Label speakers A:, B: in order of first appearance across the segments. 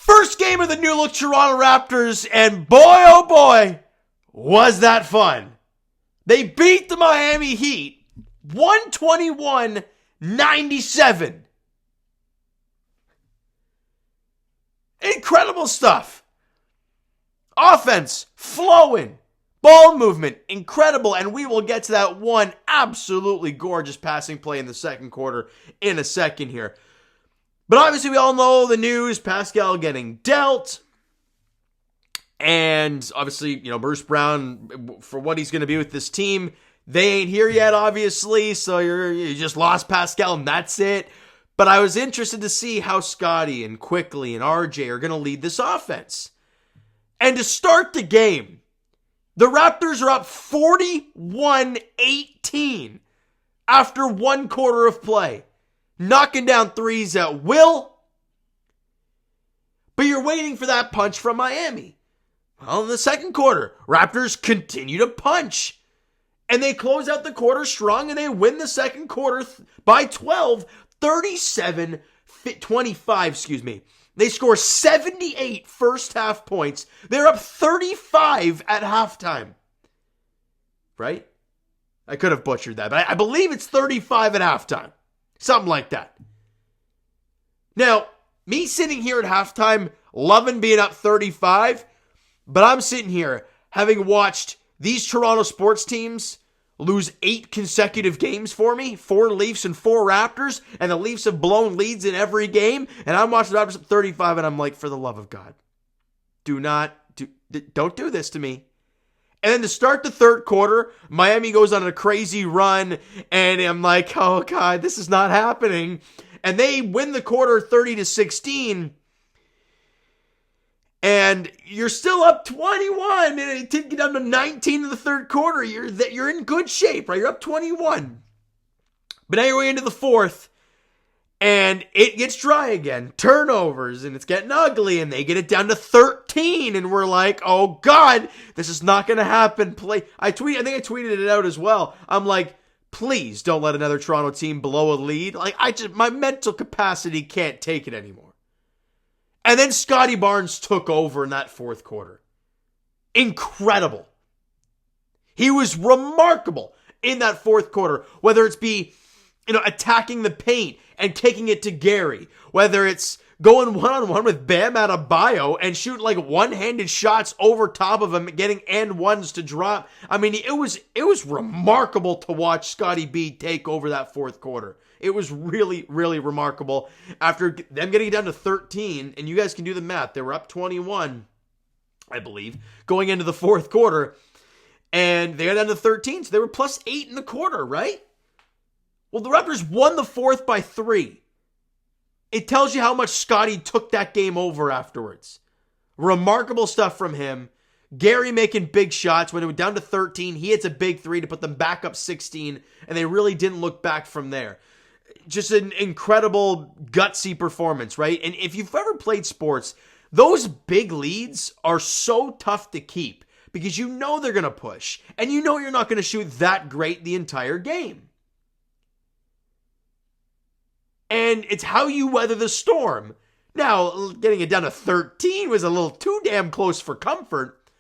A: First game of the new look Toronto Raptors, and boy, oh boy, was that fun. They beat the Miami Heat 121-97. Incredible stuff. Offense, flowing, ball movement, incredible, and we will get to that one absolutely gorgeous passing play in the second quarter in a second here. But obviously we all know the news, Pascal getting dealt, and obviously, Bruce Brown, for what he's going to be with this team, they ain't here yet, obviously, so you just lost Pascal, and that's it. But I was interested to see how Scotty and Quickly and RJ are going to lead this offense. And to start the game, the Raptors are up 41-18 after one quarter of play. Knocking down threes at will. But you're waiting for that punch from Miami. Well, in the second quarter, Raptors continue to punch. And they close out the quarter strong and they win the second quarter by 12, 37-25, They score 78 first half points. They're up 35 at halftime. Right? I could have butchered that, but I believe it's 35 at halftime. Something like that. Now, me sitting here at halftime, loving being up 35, but I'm sitting here having watched these Toronto sports teams lose 8 consecutive games for me, 4 Leafs and 4 Raptors, and the Leafs have blown leads in every game, and I'm watching the Raptors at 35, and I'm like, for the love of God, don't do this to me. And then to start the third quarter, Miami goes on a crazy run, and I'm like, oh God, this is not happening. And they win the quarter 30-16, and you're still up 21, and it did get down to 19 in the third quarter. You're in good shape, right? You're up 21. But now you're way into the fourth, and it gets dry again. Turnovers, and it's getting ugly, and they get it down to 13, and we're like, oh God, this is not going to happen. I think I tweeted it out as well. I'm like, please don't let another Toronto team blow a lead. My mental capacity can't take it anymore. And then Scotty Barnes took over in that fourth quarter. Incredible. He was remarkable in that fourth quarter, whether it's attacking the paint and kicking it to Gary, whether it's going one-on-one with Bam Adebayo and shooting like one-handed shots over top of him, getting and ones to drop. I mean, it was remarkable to watch Scotty B take over that fourth quarter. It was really, really remarkable. After them getting down to 13, and you guys can do the math, they were up 21, I believe, going into the fourth quarter, and they got down to 13, so they were plus 8 in the quarter, right? Well, the Raptors won the fourth by 3. It tells you how much Scotty took that game over afterwards. Remarkable stuff from him. Gary making big shots. When it went down to 13, he hits a big 3 to put them back up 16, and they really didn't look back from there. Just an incredible, gutsy performance, right? And if you've ever played sports, those big leads are so tough to keep because you know they're going to push, and you know you're not going to shoot that great the entire game. And it's how you weather the storm. Now, getting it down to 13 was a little too damn close for comfort,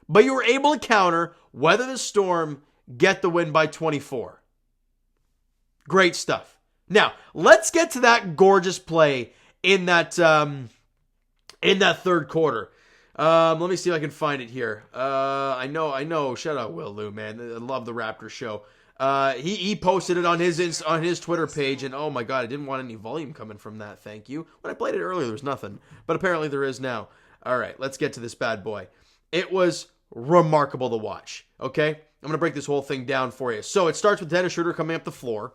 A: but you were able to counter, weather the storm, get the win by 24. Great stuff. Now, let's get to that gorgeous play in that third quarter. Let me see if I can find it here. I know. Shout out Will Lou, man. I love the Raptors show. He posted it on his Twitter page, and oh my God, I didn't want any volume coming from that. Thank you. When I played it earlier, there was nothing, but apparently there is now. All right, let's get to this bad boy. It was remarkable to watch. Okay, I'm gonna break this whole thing down for you. So it starts with Dennis Schroeder coming up the floor,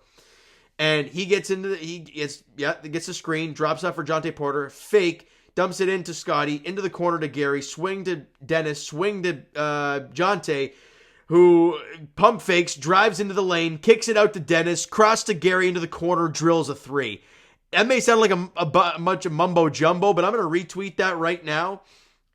A: and he gets the screen, drops off for Jonte Porter, fake, dumps it into Scotty, into the corner to Gary, swing to Dennis, swing to Jonte, who pump fakes, drives into the lane, kicks it out to Dennis, cross to Gary into the corner, drills a 3. That may sound like a bunch of mumbo jumbo, but I'm going to retweet that right now.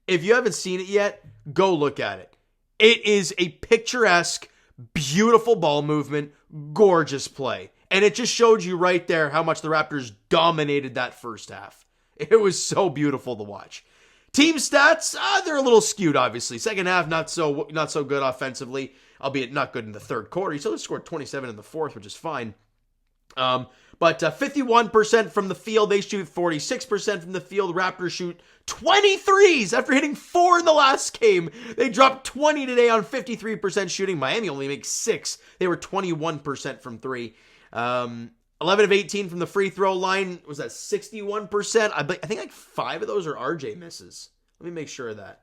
A: If you haven't seen it yet, go look at it. It is a picturesque, beautiful ball movement, gorgeous play. And it just showed you right there how much the Raptors dominated that first half. It was so beautiful to watch. Team stats, they're a little skewed, obviously. Second half, not so good offensively, albeit not good in the third quarter. He still scored 27 in the fourth, which is fine. But 51% from the field. They shoot 46% from the field. Raptors shoot 23s after hitting 4 in the last game. They dropped 20 today on 53% shooting. Miami only makes 6. They were 21% from 3. 11 of 18 from the free throw line. Was that 61%? I think like 5 of those are RJ misses. Let me make sure of that.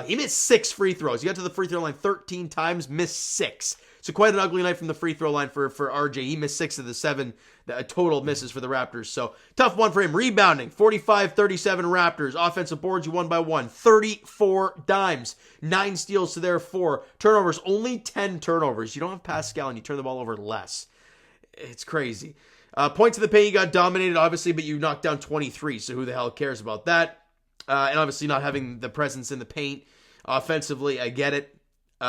A: He missed 6 free throws. He got to the free throw line 13 times, missed 6. So quite an ugly night from the free throw line for RJ. He missed 6 of the 7 total misses for the Raptors. So tough one for him. Rebounding, 45-37 Raptors. Offensive boards, you won by 1. 34 dimes. 9 steals to their 4. Turnovers, only 10 turnovers. You don't have Pascal and you turn the ball over less. It's crazy. Points of the paint, you got dominated, obviously, but you knocked down 23, so who the hell cares about that? And obviously not having the presence in the paint. Offensively, I get it.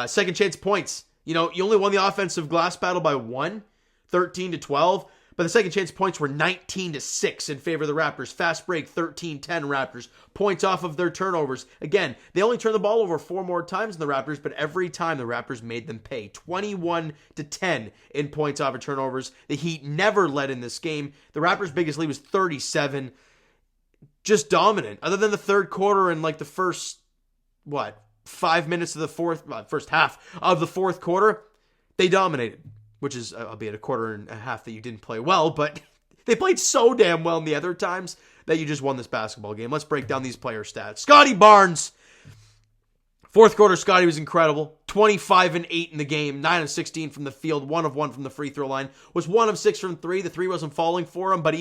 A: Second chance points. You only won the offensive glass battle by 1, 13-12. But the second chance points were 19-6 in favor of the Raptors. Fast break, 13-10 Raptors. Points off of their turnovers. Again, they only turned the ball over 4 more times than the Raptors, but every time the Raptors made them pay. 21-10 in points off of turnovers. The Heat never led in this game. The Raptors' biggest lead was 37. Just dominant. Other than the third quarter and like the first, 5 minutes of the first half of the fourth quarter, they dominated. Which is, albeit a quarter and a half that you didn't play well, but they played so damn well in the other times that you just won this basketball game. Let's break down these player stats. Scotty Barnes. Fourth quarter, Scotty was incredible. 25 and 8 in the game. 9 of 16 from the field. 1 of 1 from the free throw line. Was 1 of 6 from 3. The 3 wasn't falling for him, but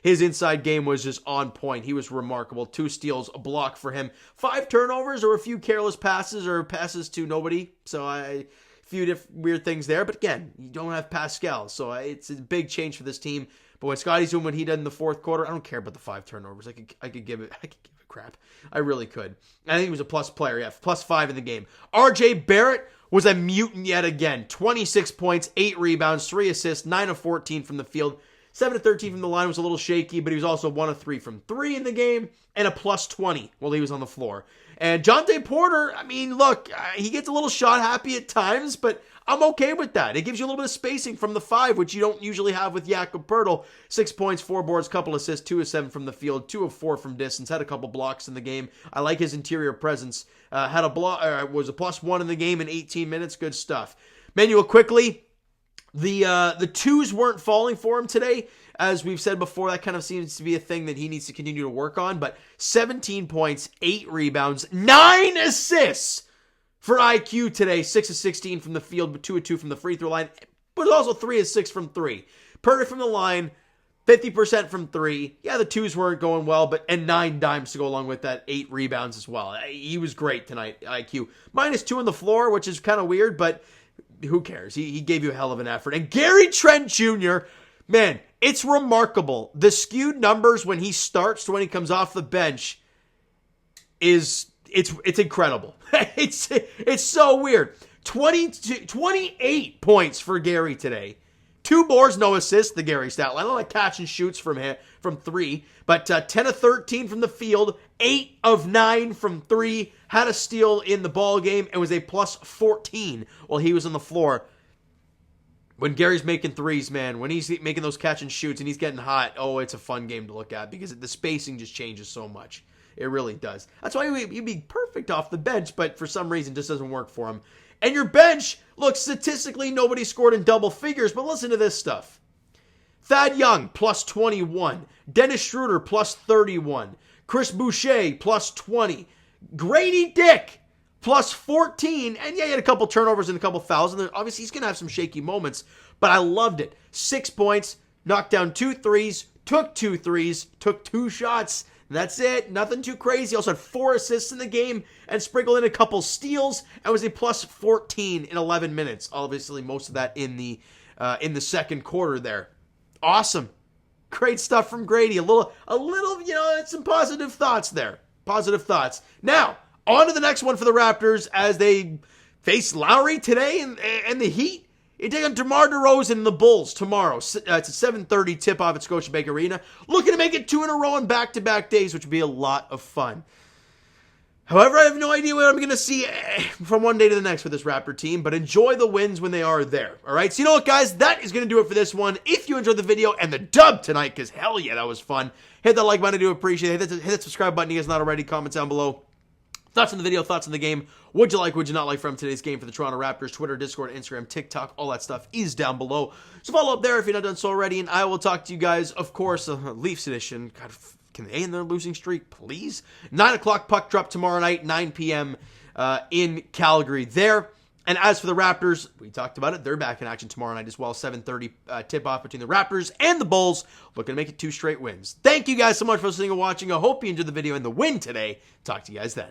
A: his inside game was just on point. He was remarkable. 2 steals, a block for him. 5 turnovers or a few careless passes or passes to nobody. So few weird things there, but again, you don't have Pascal, so it's a big change for this team. But what Scotty's doing, what he did in the fourth quarter, I don't care about the 5 turnovers. I could give it crap. I really could. I think he was a plus player. Yeah, plus 5 in the game. RJ Barrett was a mutant yet again. 26 points, 8 rebounds, 3 assists, 9 of 14 from the field. 7 of 13 from the line was a little shaky, but he was also 1 of 3 from 3 in the game, and a plus 20 while he was on the floor. And Jonte Porter, look, he gets a little shot happy at times, but I'm okay with that. It gives you a little bit of spacing from the 5, which you don't usually have with Jakob Poeltl. 6 points, 4 boards, couple assists, 2 of 7 from the field, 2 of 4 from distance, had a couple blocks in the game. I like his interior presence. Was a plus 1 in the game in 18 minutes. Good stuff. Manuel quickly. The 2s weren't falling for him today. As we've said before, that kind of seems to be a thing that he needs to continue to work on. But 17 points, 8 rebounds, 9 assists for IQ today. 6 of 16 from the field, but 2 of 2 from the free throw line. But also 3 of 6 from 3. Perfect from the line, 50% from 3. Yeah, the 2s weren't going well, and 9 dimes to go along with that. 8 rebounds as well. He was great tonight, IQ. Minus 2 on the floor, which is kind of weird, but who cares? He gave you a hell of an effort. And Gary Trent Jr., man, it's remarkable. The skewed numbers when he starts to when he comes off the bench it's incredible. It's so weird. 28 points for Gary today. 2 boards, no assists, the Gary stat line. I don't like catch and shoots from 3, but 10 of 13 from the field, 8 of 9 from 3, had a steal in the ball game, and was a plus 14 while he was on the floor. When Gary's making threes, man, when he's making those catch and shoots and he's getting hot, it's a fun game to look at because the spacing just changes so much. It really does. That's why he'd be perfect off the bench, but for some reason, it just doesn't work for him. And your bench, look, statistically, nobody scored in double figures, but listen to this stuff. Thad Young, plus 21. Dennis Schroeder, plus 31. Chris Boucher, plus 20. Grady Dick, plus 14. And yeah, he had a couple turnovers and a couple fouls. And obviously, he's going to have some shaky moments, but I loved it. 6 points, knocked down 2 threes, took 2 threes, took 2 shots. That's it. Nothing too crazy. Also had 4 assists in the game and sprinkled in a couple steals and was a plus 14 in 11 minutes. Obviously, most of that in the second quarter there. Awesome. Great stuff from Grady. A little, some positive thoughts there. Positive thoughts. Now, on to the next one for the Raptors as they face Lowry today and the Heat. You take on DeMar DeRozan and the Bulls tomorrow. It's a 7:30 tip-off at Scotiabank Arena. Looking to make it 2 in a row on back-to-back days, which would be a lot of fun. However, I have no idea what I'm going to see from one day to the next with this Raptor team, but enjoy the wins when they are there. All right, so you know what, guys? That is going to do it for this one. If you enjoyed the video and the dub tonight, because hell yeah, that was fun, hit that like button. I do appreciate it. Hit that subscribe button. You guys not already. Comments down below. Thoughts on the video, thoughts on the game. Would you like, would you not like from today's game for the Toronto Raptors? Twitter, Discord, Instagram, TikTok, all that stuff is down below. So follow up there if you're not done so already, and I will talk to you guys, of course, Leafs edition. God, can they end their losing streak, please? 9 o'clock puck drop tomorrow night, 9 p.m. In Calgary there. And as for the Raptors, we talked about it. They're back in action tomorrow night as well. 7:30 tip-off between the Raptors and the Bulls. Looking to make it 2 straight wins. Thank you guys so much for listening and watching. I hope you enjoyed the video and the win today. Talk to you guys then.